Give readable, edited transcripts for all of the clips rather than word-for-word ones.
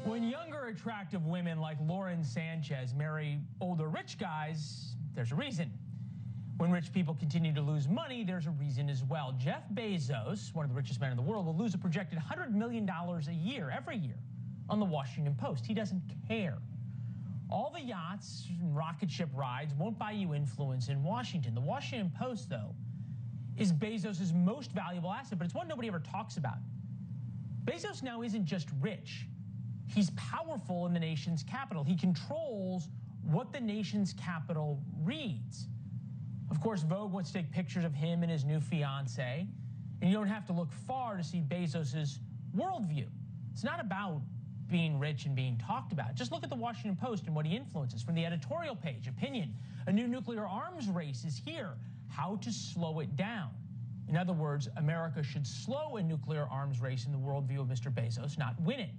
When younger, attractive women like Lauren Sanchez marry older, rich guys, there's a reason. When rich people continue to lose money, there's a reason as well. Jeff Bezos, one of the richest men in the world, will lose a projected $100 million a year, every year, on the Washington Post. He doesn't care. All the yachts and rocket ship rides won't buy you influence in Washington. The Washington Post, though, is Bezos' most valuable asset, but it's one nobody ever talks about. Bezos now isn't just rich. He's powerful in the nation's capital. He controls what the nation's capital reads. Of course, Vogue wants to take pictures of him and his new fiancée, and you don't have to look far to see Bezos' worldview. It's not about being rich and being talked about. Just look at the Washington Post and what he influences. From the editorial page, opinion, a new nuclear arms race is here. How to slow it down. In other words, America should slow a nuclear arms race in the worldview of Mr. Bezos, not win it.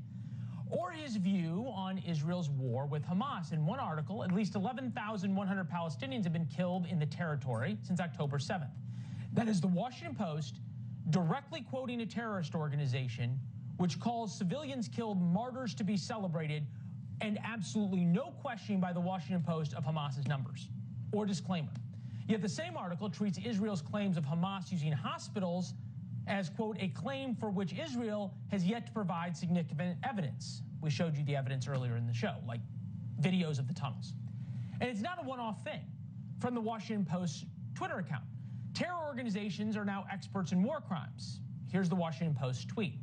Or his view on Israel's war with Hamas. In one article, at least 11,100 Palestinians have been killed in the territory since October 7th. That is the Washington Post directly quoting a terrorist organization which calls civilians killed martyrs to be celebrated, and absolutely no questioning by the Washington Post of Hamas's numbers or disclaimer. Yet the same article treats Israel's claims of Hamas using hospitals as, quote, a claim for which Israel has yet to provide significant evidence. We showed you the evidence earlier in the show, like videos of the tunnels. And it's not a one-off thing. From the Washington Post's Twitter account, terror organizations are now experts in war crimes. Here's the Washington Post tweet.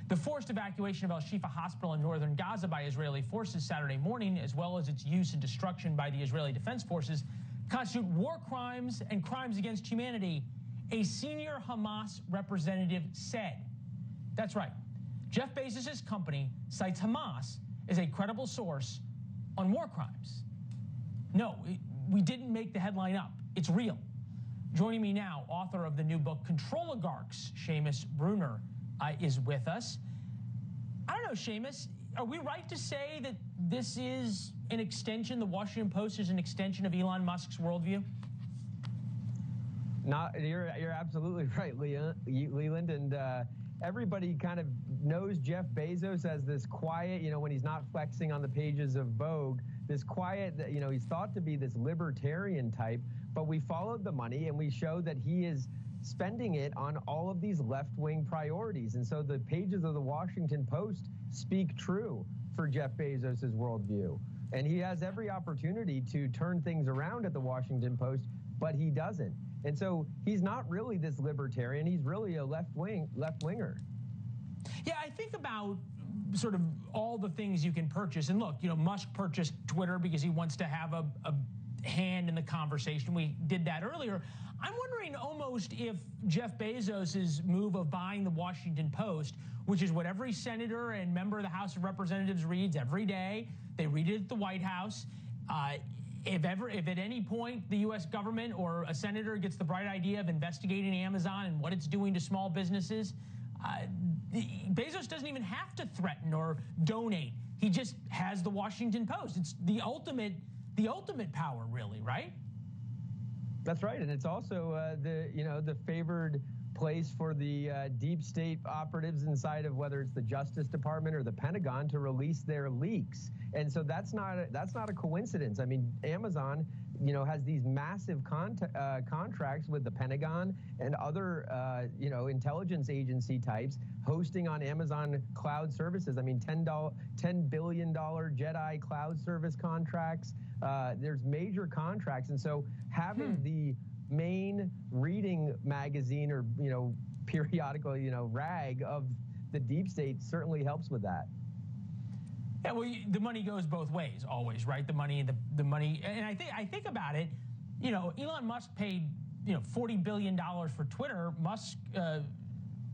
The forced evacuation of Al-Shifa Hospital in northern Gaza by Israeli forces Saturday morning, as well as its use and destruction by the Israeli Defense Forces, constitute war crimes and crimes against humanity, a senior Hamas representative said. That's right. Jeff Bezos' company cites Hamas as a credible source on war crimes. No, we didn't make the headline up. It's real. Joining me now, author of the new book, Controligarchs, Seamus Bruner, is with us. I don't know, Seamus, are we right to say that this is an extension, the Washington Post is an extension of Elon Musk's worldview? You're absolutely right, Leland, and everybody kind of knows Jeff Bezos as this quiet, when he's not flexing on the pages of Vogue, this quiet, he's thought to be this libertarian type, but we followed the money and we showed that he is spending it on all of these left-wing priorities. And so the pages of the Washington Post speak true for Jeff Bezos' worldview. And he has every opportunity to turn things around at the Washington Post, but he doesn't. And so he's not really this libertarian. He's really a left-winger. Yeah, I think about sort of all the things you can purchase. And look, Musk purchased Twitter because he wants to have a hand in the conversation. We did that earlier. I'm wondering almost if Jeff Bezos' move of buying the Washington Post, which is what every senator and member of the House of Representatives reads every day, they read it at the White House. If at any point the U.S. government or a senator gets the bright idea of investigating Amazon and what it's doing to small businesses, Bezos doesn't even have to threaten or donate. He just has the Washington Post. It's the ultimate power, really, right? That's right, and it's also the favored place for the deep state operatives inside of whether it's the Justice Department or the Pentagon to release their leaks. And so that's not a coincidence. I mean, Amazon, has these massive contracts with the Pentagon and other, intelligence agency types hosting on Amazon cloud services. I mean, $10 billion Jedi cloud service contracts. There's major contracts. And so having the main reading magazine or, periodical, rag of the deep state certainly helps with that. Yeah, well, the money goes both ways, always, right? The money, and I think about it. Elon Musk paid, $40 billion for Twitter.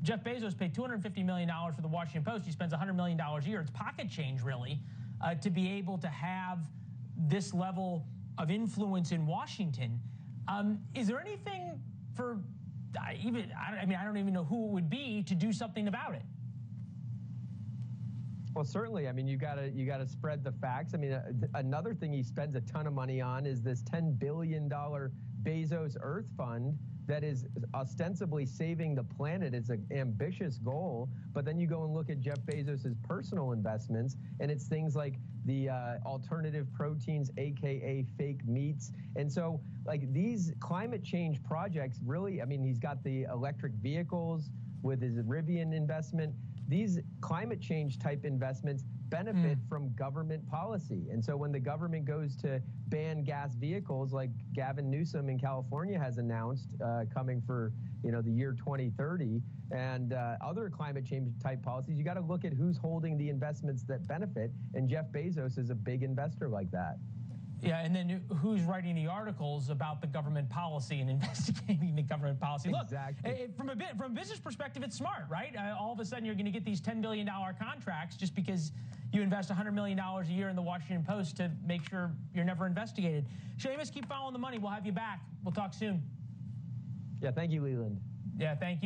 Jeff Bezos paid $250 million for the Washington Post. He spends $100 million a year. It's pocket change, really, to be able to have this level of influence in Washington. Is there anything for I don't even know who it would be to do something about it? Well, certainly. I mean, you gotta spread the facts. I mean, another thing he spends a ton of money on is this $10 billion Bezos Earth Fund that is ostensibly saving the planet. It's an ambitious goal, but then you go and look at Jeff Bezos's personal investments, and it's things like the alternative proteins, aka fake meats. And so like these climate change projects really, I mean, he's got the electric vehicles with his Rivian investment. These climate change type investments benefit from government policy. And so when the government goes to ban gas vehicles, like Gavin Newsom in California has announced coming for the year 2030, and other climate change type policies, you got to look at who's holding the investments that benefit. And Jeff Bezos is a big investor like that. Yeah, and then who's writing the articles about the government policy and investigating the government policy? Exactly. Look, from a business perspective, it's smart, right? All of a sudden, you're going to get these $10 billion contracts just because you invest $100 million a year in the Washington Post to make sure you're never investigated. Seamus, keep following the money. We'll have you back. We'll talk soon. Yeah, thank you, Leland. Yeah, thank you.